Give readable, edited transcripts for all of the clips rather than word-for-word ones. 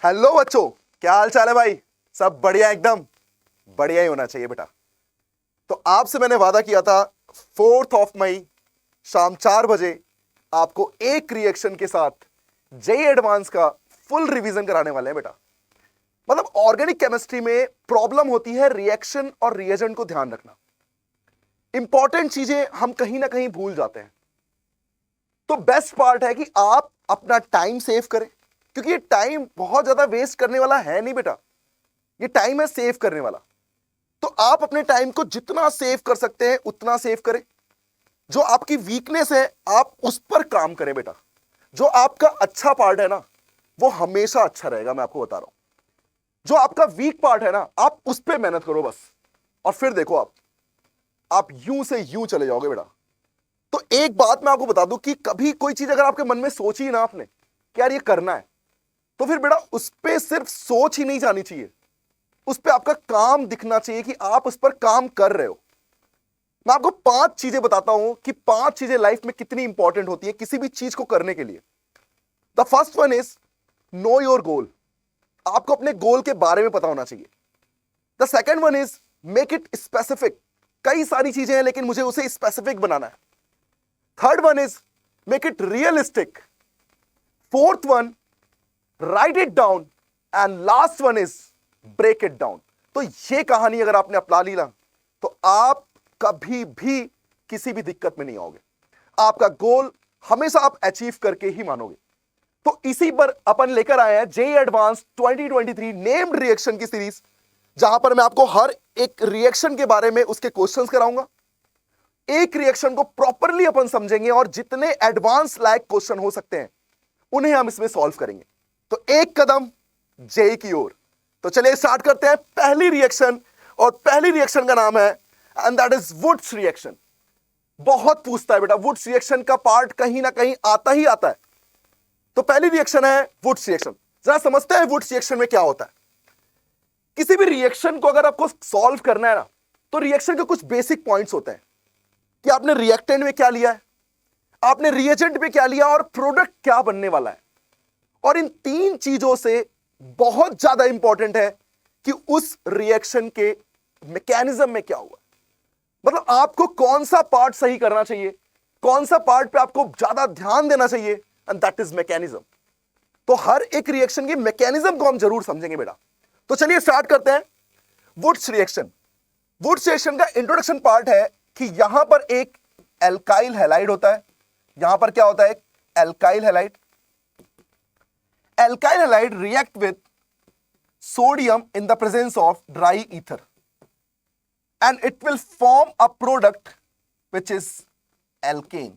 Hello बच्चों, क्या हाल चाल है भाई? सब बढ़िया, एकदम बढ़िया ही होना चाहिए बेटा। तो आपसे मैंने वादा किया था 4 मई शाम 4 बजे आपको एक रिएक्शन के साथ जेई एडवांस का फुल रिवीजन कराने वाले हैं बेटा। मतलब ऑर्गेनिक केमिस्ट्री में प्रॉब्लम होती है रिएक्शन और रिएजेंट को ध्यान रखना। इंपॉर्टेंट चीजें हम कहीं ना कहीं भूल जाते हैं। तो बेस्ट पार्ट है कि आप अपना टाइम सेव करें, क्योंकि ये टाइम बहुत ज्यादा वेस्ट करने वाला है नहीं बेटा, ये टाइम है सेव करने वाला। तो आप अपने टाइम को जितना सेव कर सकते हैं उतना सेव करें। जो आपकी वीकनेस है आप उस पर काम करें बेटा। जो आपका अच्छा पार्ट है ना वो हमेशा अच्छा रहेगा, मैं आपको बता रहा हूं। जो आपका वीक पार्ट है ना आप उस पर मेहनत करो बस, और फिर देखो आप यूं से यूं चले जाओगे बेटा। तो एक बात मैं आपको बता दूं कि कभी कोई चीज अगर आपके मन में सोची ना आपने कि यार ये करना है, तो फिर बेटा उस पर सिर्फ सोच ही नहीं जानी चाहिए, उस पर आपका काम दिखना चाहिए कि आप उस पर काम कर रहे हो। मैं आपको 5 चीजें बताता हूं कि 5 चीजें लाइफ में कितनी इंपॉर्टेंट होती है किसी भी चीज को करने के लिए। The first one is know your goal. आपको अपने गोल के बारे में पता होना चाहिए। The second one is make it specific. कई सारी चीजें हैं लेकिन मुझे उसे स्पेसिफिक बनाना है। Third one is make it realistic. Fourth one write it down, and last one is break it down. तो ये कहानी अगर आपने अपना ली ना तो आप कभी भी किसी भी दिक्कत में नहीं आओगे। आपका गोल हमेशा आप अचीव करके ही मानोगे। तो इसी पर अपन लेकर आए हैं जेईई एडवांस 2023 नेम्ड रिएक्शन की सीरीज, जहां पर मैं आपको हर एक रिएक्शन के बारे में उसके क्वेश्चंस कराऊंगा। एक रिएक्शन को प्रॉपरली अपन समझेंगे और जितने एडवांस लायक क्वेश्चन हो सकते हैं उन्हें हम इसमें सॉल्व करेंगे। तो एक कदम जेईई की ओर। तो चलिए स्टार्ट करते हैं पहली रिएक्शन, और पहली रिएक्शन का नाम है and that is Wurtz reaction. बहुत पूछता है बेटा, वुड्स रिएक्शन का पार्ट कहीं ना कहीं आता ही आता है। तो पहली रिएक्शन है वुड्स रिएक्शन। जरा समझते हैं वुड्स रिएक्शन में क्या होता है। किसी भी रिएक्शन को अगर आपको सॉल्व करना है ना तो रिएक्शन के कुछ बेसिक पॉइंट्स होते हैं कि आपने रिएक्टेंट में क्या लिया है, आपने रिएजेंट में क्या लिया, और प्रोडक्ट क्या बनने वाला है। और इन 3 चीजों से बहुत ज्यादा इंपॉर्टेंट है कि उस रिएक्शन के मैकेनिज्म में क्या हुआ। मतलब आपको कौन सा पार्ट सही करना चाहिए, कौन सा पार्ट पे आपको ज्यादा ध्यान देना चाहिए, एंड दैट इज मैकेनिज्म। तो हर एक रिएक्शन के मैकेनिज्म को हम जरूर समझेंगे बेटा। तो चलिए स्टार्ट करते हैं वुड्स रिएक्शन। वुड्स रिएक्शन का इंट्रोडक्शन पार्ट है कि यहां पर एक एल्काइल हैलाइड होता है। यहां पर क्या होता है? Alkyl halide. Alkyl halide react with sodium in the presence of dry ether, and it will form a product which is alkane.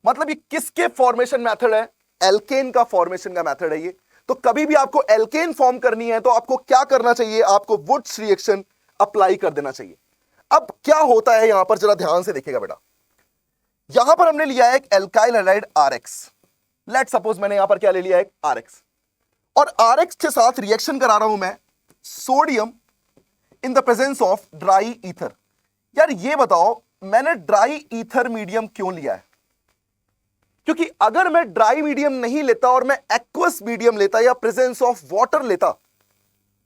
मतलब ये किसके फॉर्मेशन मेथड है? एल्केन का फॉर्मेशन का मेथड है ये। तो कभी भी आपको एल्केन फॉर्म करनी है तो आपको क्या करना चाहिए? आपको वुड्स रिएक्शन अप्लाई कर देना चाहिए। अब क्या होता है यहां पर, जरा ध्यान से देखिएगा बेटा। यहां पर हमने लिया है एक alkyl halide RX। Let suppose मैंने यहां पर क्या ले लिया है? RX। और RX के साथ रिएक्शन करा रहा हूं मैं sodium in the presence of dry ether. यार ये बताओ मैंने ड्राई ईथर मीडियम क्यों लिया है? क्योंकि अगर मैं ड्राई मीडियम नहीं लेता और मैं एक्वस मीडियम लेता या प्रेजेंस ऑफ वाटर लेता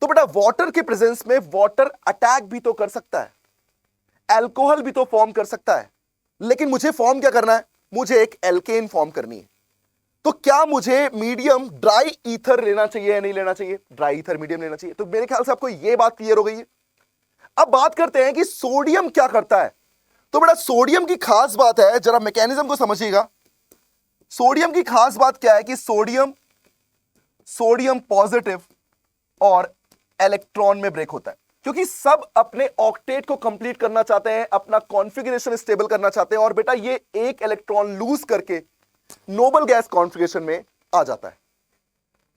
तो बेटा वाटर के प्रेजेंस में वाटर अटैक भी तो कर सकता है, अल्कोहल भी तो फॉर्म कर सकता है। लेकिन मुझे फॉर्म क्या करना है? मुझे एक एल्केन फॉर्म करनी है। तो क्या मुझे मीडियम ड्राई ईथर लेना चाहिए या नहीं लेना चाहिए? ड्राई ईथर मीडियम लेना चाहिए। तो मेरे ख्याल से आपको यह बात क्लियर हो गई है। अब बात करते हैं कि सोडियम क्या करता है। तो बेटा सोडियम की खास बात है, जरा मैकेनिज्म को समझिएगा। सोडियम की खास बात क्या है कि सोडियम पॉजिटिव और इलेक्ट्रॉन में ब्रेक होता है, क्योंकि सब अपने ऑक्टेट को कंप्लीट करना चाहते हैं, अपना कॉन्फ़िगरेशन स्टेबल करना चाहते हैं, और बेटा ये एक इलेक्ट्रॉन लूज करके नोबल गैस कॉन्फ़िगरेशन में आ जाता है।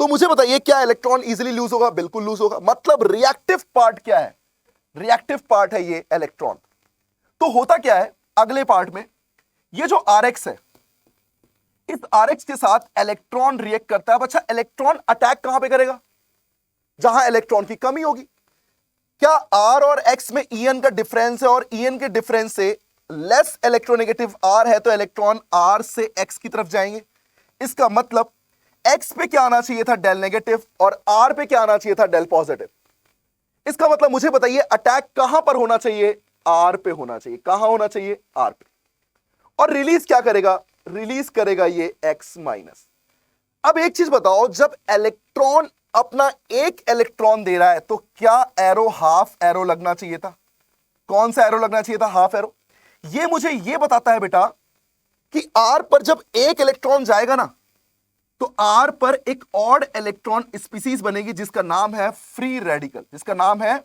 तो मुझे बताइए क्या इलेक्ट्रॉन इजीली लूज होगा? बिल्कुल लूज होगा। मतलब रिएक्टिव पार्ट क्या है? रिएक्टिव पार्ट है ये इलेक्ट्रॉन। तो होता क्या है अगले पार्ट में, ये जो RX है इस RX के साथ इलेक्ट्रॉन रिएक्ट करता है। अच्छा इलेक्ट्रॉन अटैक कहां पे करेगा? जहां इलेक्ट्रॉन की कमी होगी। क्या R और X में EN का डिफरेंस है और EN के डिफरेंस से लेस इलेक्ट्रोनेगेटिव R है तो इलेक्ट्रॉन R से X की तरफ जाएंगे। इसका मतलब X पे क्या आना चाहिए था, डेल नेगेटिव, और R पे क्या आना चाहिए था, डेल पॉजिटिव। इसका मतलब मुझे बताइए अटैक कहां पर होना चाहिए, R पे होना चाहिए। कहां होना चाहिए, R पे। और रिलीज क्या करेगा, रिलीज करेगा ये X माइनस। अब एक चीज बताओ, जब इलेक्ट्रॉन अपना एक इलेक्ट्रॉन दे रहा है तो क्या एरो हाफ एरो लगना चाहिए था? कौन सा एरो लगना चाहिए था, हाफ एरो। ये मुझे ये बताता है बेटा कि R पर जब एक इलेक्ट्रॉन जाएगा ना, तो R पर एक ऑड इलेक्ट्रॉन स्पीसीज बनेगी जिसका नाम है फ्री रेडिकल, जिसका नाम है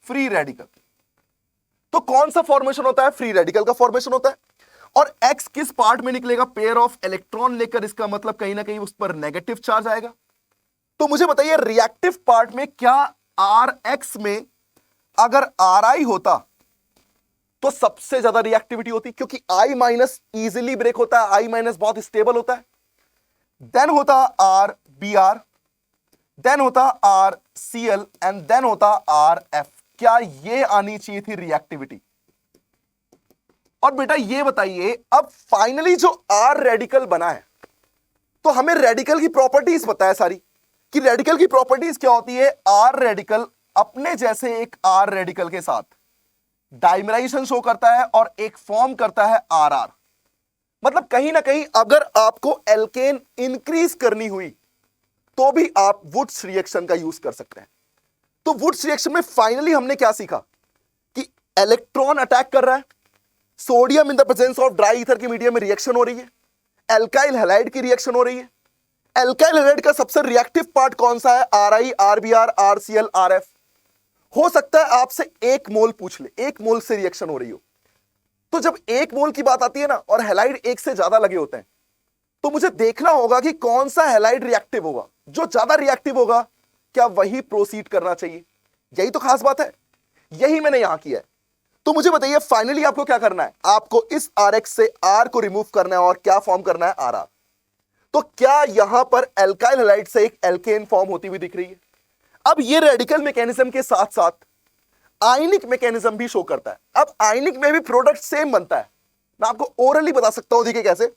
फ्री रेडिकल। तो कौन सा फॉर्मेशन होता है, फ्री रेडिकल का फॉर्मेशन होता है। और X किस पार्ट में निकलेगा, पेयर ऑफ इलेक्ट्रॉन लेकर, इसका मतलब कहीं ना कहीं उस पर नेगेटिव चार्ज आएगा। तो मुझे बताइए रिएक्टिव पार्ट में क्या RX में अगर RI होता तो सबसे ज्यादा रिएक्टिविटी होती, क्योंकि I माइनस इजिली ब्रेक होता है, I माइनस बहुत स्टेबल होता है। देन होता RBr, देन होता RCl एंड देन होता RF। क्या ये आनी चाहिए थी रिएक्टिविटी? और बेटा ये बताइए, अब फाइनली जो R रेडिकल बना है, तो हमें रेडिकल की प्रॉपर्टीज पता है सारी, कि रेडिकल की प्रॉपर्टीज क्या होती है। R रेडिकल अपने जैसे एक R रेडिकल के साथ डाइमराइजेशन शो करता है और एक फॉर्म करता है RR। मतलब कहीं ना कहीं अगर आपको एल्केन इंक्रीज करनी हुई तो भी आप वुड्स रिएक्शन का यूज कर सकते हैं। तो वुड्स रिएक्शन में फाइनली हमने क्या सीखा कि इलेक्ट्रॉन अटैक कर रहा है, sodium in the presence of dry ether के मीडियम में रिएक्शन हो रही है, एल्काइल हैलाइड की रिएक्शन हो रही है। एल्काइल हैलाइड का सबसे रिएक्टिव पार्ट कौन सा है, RI, RBr, RCl, RF। हो सकता है आपसे एक मोल पूछ ले, एक मोल से रिएक्शन हो रही हो। तो जब एक मोल की बात आती है ना और हैलाइड एक से ज्यादा लगे होते हैं, तो मुझे देखना होगा कि कौन सा हैलाइड रिएक्टिव होगा। जो ज्यादा रिएक्टिव होगा क्या वही प्रोसीड करना चाहिए। यही तो खास बात है, यही मैंने यहां किया है। तो मुझे बताइए फाइनली आपको क्या करना है, आपको इस RX से R को रिमूव करना है और क्या फॉर्म करना है, RR। तो क्या यहां पर एल्काइल हैलाइड से एक एल्केन फॉर्म होती हुई दिख रही है। अब ये रेडिकल मैकेनिज्म के साथ साथ आयनिक मैकेनिज्म भी शो करता है। अब आयनिक में भी प्रोडक्ट सेम बनता है, मैं आपको ओरली बता सकता हूं, देखिए कैसे।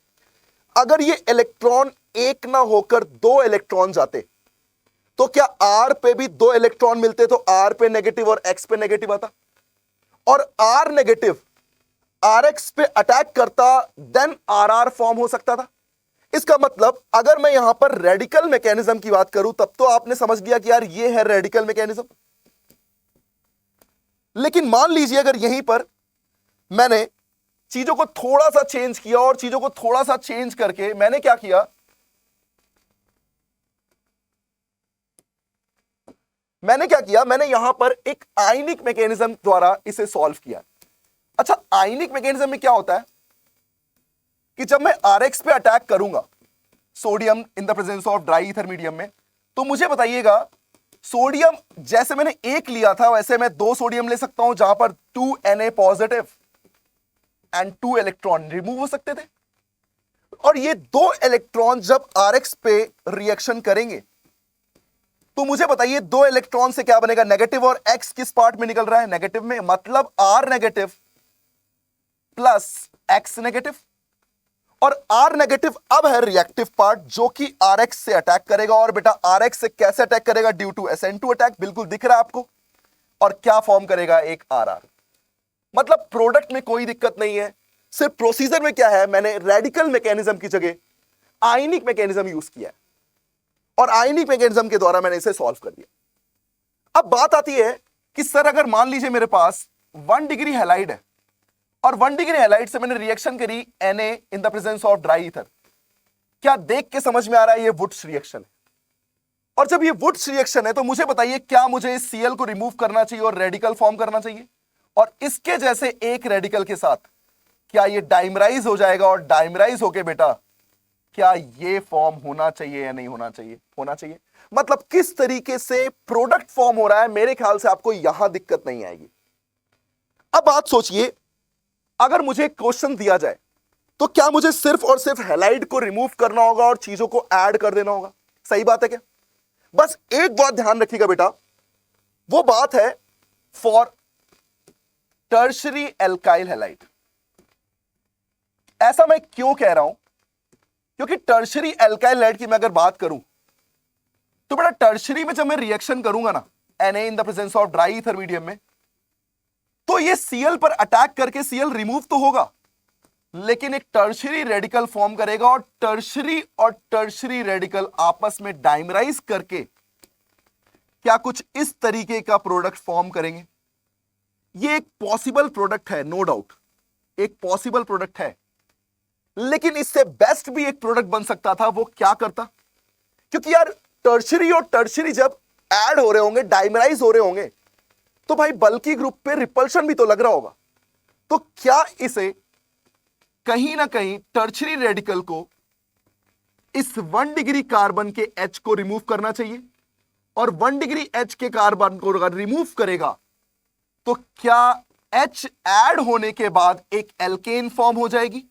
अगर ये इलेक्ट्रॉन एक ना होकर दो इलेक्ट्रॉन जाते तो क्या R पे भी दो इलेक्ट्रॉन मिलते, तो R पे नेगेटिव और X पे नेगेटिव आता, और R नेगेटिव RX पे अटैक करता, देन RR फॉर्म हो सकता था। इसका मतलब अगर मैं यहां पर रेडिकल मैकेनिज्म की बात करूं तब तो आपने समझ लिया कि यार ये है रेडिकल मैकेनिज्म। लेकिन मान लीजिए अगर यहीं पर मैंने चीजों को थोड़ा सा चेंज किया, और चीजों को थोड़ा सा चेंज करके मैंने क्या किया, मैंने यहां पर एक आयनिक मैकेनिज्म द्वारा इसे सॉल्व किया। अच्छा, आयनिक मैकेनिज्म में क्या होता है कि जब मैं RX पे अटैक करूंगा sodium in the presence of dry ether medium में, तो मुझे बताइएगा सोडियम जैसे मैंने एक लिया था वैसे मैं दो सोडियम ले सकता हूं, जहां पर 2Na positive and 2 electron remove हो सकते थे। और ये दो इलेक्ट्रॉन जब RX पे रिएक्शन करेंगे तो मुझे बताइए दो इलेक्ट्रॉन से क्या बनेगा, नेगेटिव, और X किस पार्ट में निकल रहा है, नेगेटिव में। मतलब R negative plus X negative, और R नेगेटिव अब है रिएक्टिव पार्ट जो कि RX से अटैक करेगा। और बेटा RX से कैसे अटैक करेगा, ड्यू टू SN2 अटैक, बिल्कुल दिख रहा है आपको। और क्या फॉर्म करेगा, एक RR। मतलब प्रोडक्ट में कोई दिक्कत नहीं है, सिर्फ प्रोसीजर में क्या है, मैंने रेडिकल मैकेनिज्म की जगह आयनिक मैकेनिज्म यूज किया है, और आयनिक मैकेनिज्म के द्वारा मैंने इसे सॉल्व कर दिया। अब बात आती है कि सर अगर मान लीजिए मेरे पास 1 डिग्री हैलाइड है, और 1 डिग्री हैलाइड से मैंने रिएक्शन करी Na in the presence of dry ether, क्या देख के समझ में आ रहा है ये वुड्स रिएक्शन है। और जब ये वुड्स रिएक्शन है तो मुझे बताइए क्या मुझे इस Cl को रिमूव करना चाहिए और रेडिकल फॉर्म करना चाहिए, और इसके जैसे एक रेडिकल के साथ क्या ये डाइमराइज हो जाएगा, और डाइमराइज होके बेटा क्या ये फॉर्म होना चाहिए या नहीं होना चाहिए, होना चाहिए। मतलब किस तरीके से प्रोडक्ट फॉर्म हो रहा है, मेरे ख्याल से आपको यहां दिक्कत नहीं आएगी। अब बात सोचिए, अगर मुझे क्वेश्चन दिया जाए तो क्या मुझे सिर्फ और सिर्फ हैलाइड को रिमूव करना होगा और चीजों को ऐड कर देना होगा, सही बात है क्या। बस एक बात ध्यान रखिएगा बेटा, वो बात है फॉर टर्शरी एल्काइल हैलाइड। ऐसा मैं क्यों कह रहा हूं, क्योंकि टर्शरी एल्काइल हैलाइड की मैं अगर बात करूं तो बेटा टर्शरी में जब मैं रिएक्शन करूंगा ना Na in the presence of dry ether medium में, तो ये Cl पर अटैक करके Cl रिमूव तो होगा, लेकिन एक टर्शरी रेडिकल फॉर्म करेगा और टर्शरी रेडिकल आपस में डाइमराइज करके क्या कुछ इस तरीके का प्रोडक्ट फॉर्म करेंगे। ये एक पॉसिबल प्रोडक्ट है, नो डाउट एक पॉसिबल प्रोडक्ट है, लेकिन इससे बेस्ट भी एक प्रोडक्ट बन सकता था। वो क्या करता, क्योंकि यार टर्शरी और टर्शरी जब ऐड हो रहे होंगे, डाइमराइज हो रहे होंगे, तो भाई बल्कि ग्रुप पे रिपल्शन भी तो लग रहा होगा। तो क्या इसे कहीं ना कहीं टर्शरी रेडिकल को इस 1 डिग्री कार्बन के H को रिमूव करना चाहिए, और 1 डिग्री H के कार्बन को अगर रिमूव करेगा तो क्या H ऐड होने के बाद एक एल्केन फॉर्म हो जाएगी,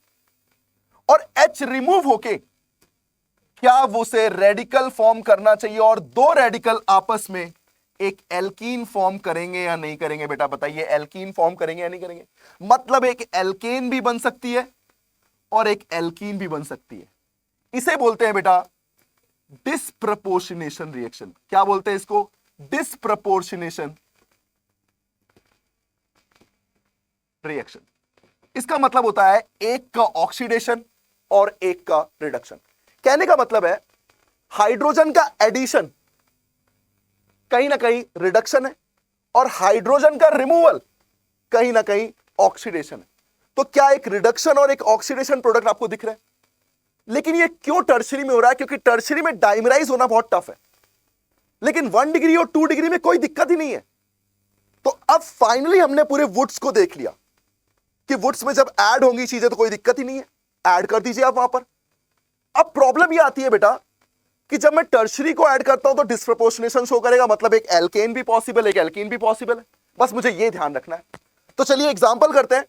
और H रिमूव होके क्या वो से रेडिकल फॉर्म करना चाहिए, और दो रेडिकल आपस में एक एल्कीन फॉर्म करेंगे या नहीं करेंगे। बेटा बताइए, एल्कीन फॉर्म करेंगे या नहीं करेंगे। मतलब एक एल्केन भी बन सकती है और एक एल्कीन भी बन सकती है। इसे बोलते हैं बेटा डिस्प्रपोर्शनेशन रिएक्शन। क्या बोलते हैं इसको? Disproportionation reaction. इसका मतलब होता है एक का ऑक्सीडेशन और एक का रिडक्शन। कहने का मतलब है हाइड्रोजन का एडिशन कहीं ना कहीं रिडक्शन है, और हाइड्रोजन का रिमूवल कहीं ना कहीं ऑक्सीडेशन है। तो क्या एक रिडक्शन और एक ऑक्सीडेशन प्रोडक्ट आपको दिख रहा है? लेकिन ये क्यों टर्शरी में हो रहा है? क्योंकि टर्शरी में डाइमराइज होना बहुत टफ है, लेकिन 1 डिग्री और 2 डिग्री में कोई दिक्कत ही नहीं है। तो अब फाइनली हमने पूरे वुड्स को देख लिया कि वुड्स में जब ऐड होंगी चीजें तो कोई दिक्कत ही नहीं है, ऐड कर दीजिए आप वहां पर। अब प्रॉब्लम यह आती है बेटा कि जब मैं टर्शरी को ऐड करता हूं तो डिस्प्रपोर्शनेशन शो करेगा, मतलब एक एल्केन भी पॉसिबल, एक एल्कीन भी पॉसिबल है। बस मुझे यह ध्यान रखना है। तो चलिए एग्जांपल करते हैं।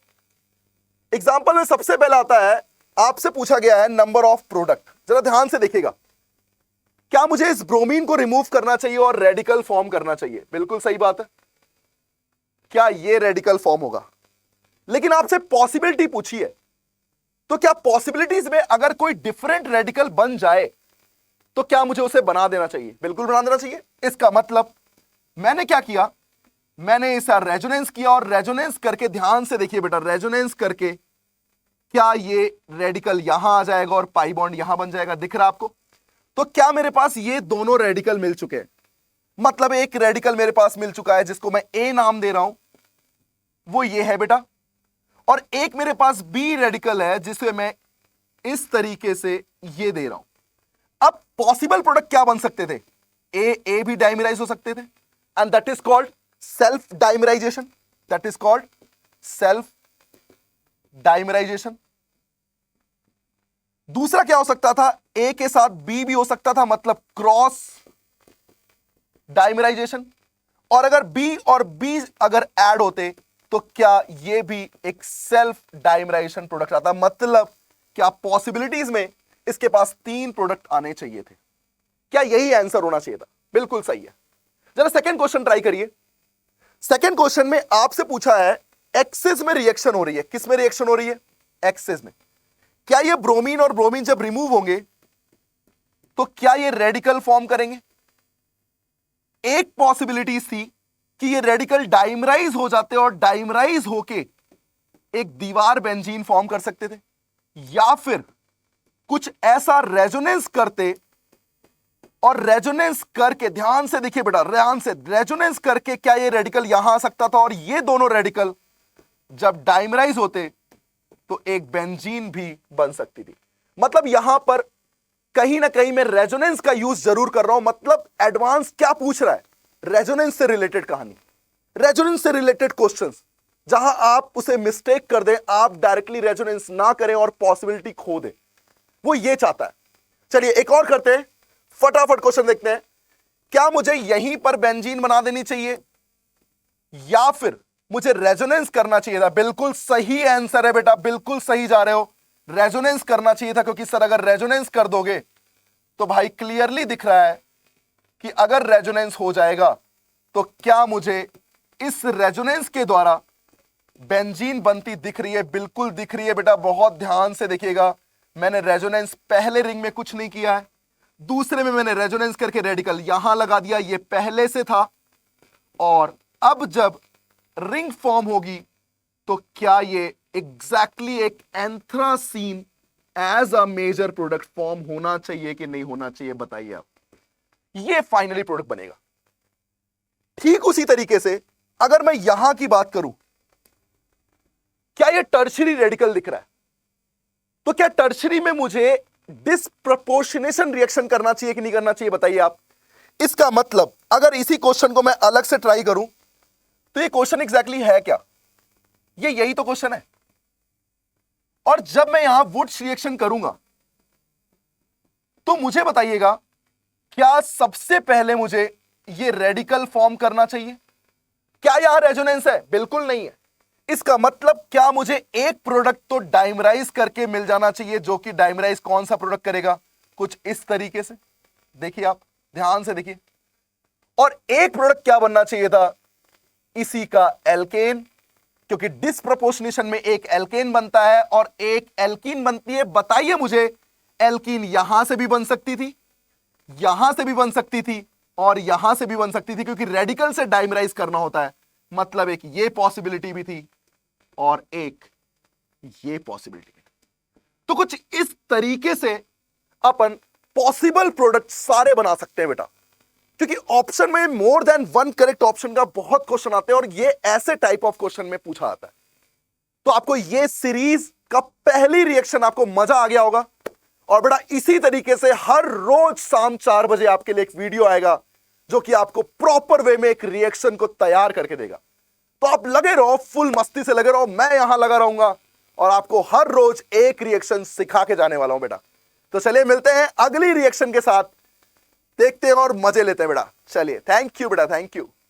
एग्जांपल में सबसे पहला आता है, आपसे पूछा गया है नंबर ऑफ प्रोडक्ट। जरा ध्यान से देखिएगा, क्या मुझे इस ब्रोमीन को रिमूव करना चाहिए और रेडिकल फॉर्म करना चाहिए? बिल्कुल सही बात है, क्या यह रेडिकल फॉर्म होगा? लेकिन आपसे पॉसिबिलिटी पूछी है, तो क्या पॉसिबिलिटीज में अगर कोई डिफरेंट रेडिकल बन जाए तो क्या मुझे उसे बना देना चाहिए? बिल्कुल बना देना चाहिए। इसका मतलब मैंने क्या किया, मैंने इसका रेजोनेंस किया, और रेजोनेंस करके ध्यान से देखिए बेटा, रेजोनेंस करके क्या ये रेडिकल यहां आ जाएगा और पाई बॉन्ड यहां बन जाएगा? दिख रहा है आपको? तो क्या मेरे पास ये दोनों रेडिकल मिल चुके हैं? मतलब एक रेडिकल मेरे पास मिल चुका है जिसको मैं ए नाम दे रहा हूं, वो ये है बेटा, और एक मेरे पास बी रेडिकल है जिसे मैं इस तरीके से ये दे रहा हूं। अब पॉसिबल प्रोडक्ट क्या बन सकते थे? ए भी डाइमराइज हो सकते थे, and that is called self dimerisation. That is called self dimerisation. दूसरा क्या हो सकता था? ए के साथ बी भी हो सकता था, मतलब क्रॉस डाइमराइजेशन। और अगर बी और बी अगर ऐड होते तो क्या ये भी एक सेल्फ डाइमराइजेशन प्रोडक्ट आता? मतलब क्या पॉसिबिलिटीज में इसके पास 3 प्रोडक्ट आने चाहिए थे। क्या यही आंसर होना चाहिए था? बिल्कुल सही है। जरा सेकंड क्वेश्चन ट्राई करिए। सेकंड क्वेश्चन में आपसे पूछा है एक्सिस में रिएक्शन हो रही है। किस में रिएक्शन हो रही है? एक्सिस में। क्या ये ब्रोमीन और ब्रोमीन जब रिमूव होंगे तो क्या ये रेडिकल फॉर्म करेंगे? एक पॉसिबिलिटी थी कि ये रेडिकल डाइमराइज हो जाते और डाइमराइज होके एक दीवार बेंजीन फॉर्म कर सकते थे, या फिर कुछ ऐसा रेजोनेंस करते, और रेजोनेंस करके ध्यान से देखिए बेटा, ध्यान से, रेजोनेंस करके क्या ये रेडिकल यहां आ सकता था, और ये दोनों रेडिकल जब डाइमराइज होते तो एक बेंजीन भी बन सकती थी। मतलब यहां पर कहीं ना कहीं मैं रेजोनेंस का यूज जरूर कर रहा हूं। मतलब एडवांस क्या पूछ रहा है? रेजोनेंस से रिलेटेड कहानी, रेजोनेंस से रिलेटेड क्वेश्चंस, जहां आप उसे मिस्टेक कर दें, आप डायरेक्टली रेजोनेंस ना करें और पॉसिबिलिटी खो दें, वो ये चाहता है। चलिए एक और करते हैं, फटाफट क्वेश्चन देखते हैं। क्या मुझे यहीं पर बेंजीन बना देनी चाहिए या फिर मुझे रेजोनेंस करना चाहिए था? बिल्कुल सही आंसर है बेटा, बिल्कुल सही जा रहे हो। रेजोनेंस करना चाहिए था, क्योंकि सर अगर रेजोनेंस कर दोगे तो भाई क्लियरली दिख रहा है कि अगर रेजोनेंस हो जाएगा तो क्या मुझे इस रेजोनेंस के द्वारा बेंजीन बनती दिख रही है? बिल्कुल दिख रही है बेटा, बहुत ध्यान से देखिएगा। मैंने रेजोनेंस पहले रिंग में कुछ नहीं किया है, दूसरे में मैंने रेजोनेंस करके रेडिकल यहां लगा दिया, ये पहले से था, और अब जब रिंग फॉर्म होगी तो क्या ये एग्जैक्टली एक anthracene as a major product form होना चाहिए कि नहीं होना चाहिए, बताइए आप। ये फाइनली प्रोडक्ट बनेगा। ठीक उसी तरीके से अगर मैं यहां की बात करूं, क्या ये टर्शरी रेडिकल दिख रहा है, तो क्या टर्शरी में मुझे डिस्प्रपोर्शनेशन रिएक्शन करना चाहिए कि नहीं करना चाहिए, बताइए आप। इसका मतलब अगर इसी क्वेश्चन को मैं अलग से ट्राई करूं तो ये क्वेश्चन एग्जैक्टली है क्या, ये यही तो क्वेश्चन है। और जब मैं यहां वुड्स रिएक्शन करूंगा तो मुझे बताइएगा, क्या सबसे पहले मुझे ये रेडिकल फॉर्म करना चाहिए? क्या यहां रेजोनेंस है? बिल्कुल नहीं है। इसका मतलब क्या मुझे एक प्रोडक्ट तो डाइमराइज करके मिल जाना चाहिए, जो कि डाइमराइज कौन सा प्रोडक्ट करेगा, कुछ इस तरीके से। देखिए आप ध्यान से देखिए, और एक प्रोडक्ट क्या बनना चाहिए था, इसी का एल्केन, क्योंकि डिस्प्रपोर्शनेशन में एक एल्केन बनता है और एक एल्कीन बनती है। बताइए मुझे, एल्कीन यहां से भी बन सकती थी, यहां से भी बन सकती थी, और यहां से भी बन सकती थी, क्योंकि रेडिकल से डाइमराइज करना होता है। मतलब एक ये पॉसिबिलिटी भी थी और एक ये पॉसिबिलिटी भी। तो कुछ इस तरीके से अपन पॉसिबल प्रोडक्ट सारे बना सकते हैं बेटा, क्योंकि ऑप्शन में more than one correct option का बहुत क्वेश्चन आते हैं, और ये ऐसे टाइप ऑफ क्वेश्चन में पूछा आता है। तो आपको ये सीरीज का पहली रिएक्शन आपको मजा आ गया होगा। और बेटा इसी तरीके से हर रोज शाम 4 बजे आपके लिए एक वीडियो आएगा, जो कि आपको प्रॉपर वे में एक रिएक्शन को तैयार करके देगा। तो आप लगे रहो, फुल मस्ती से लगे रहो, मैं यहां लगा रहूंगा और आपको हर रोज एक रिएक्शन सिखा के जाने वाला हूं बेटा। तो चलिए मिलते हैं अगली रिएक्शन के साथ, देखते हैं और मजे लेते हैं बेटा। चलिए, थैंक यू बेटा, थैंक यू।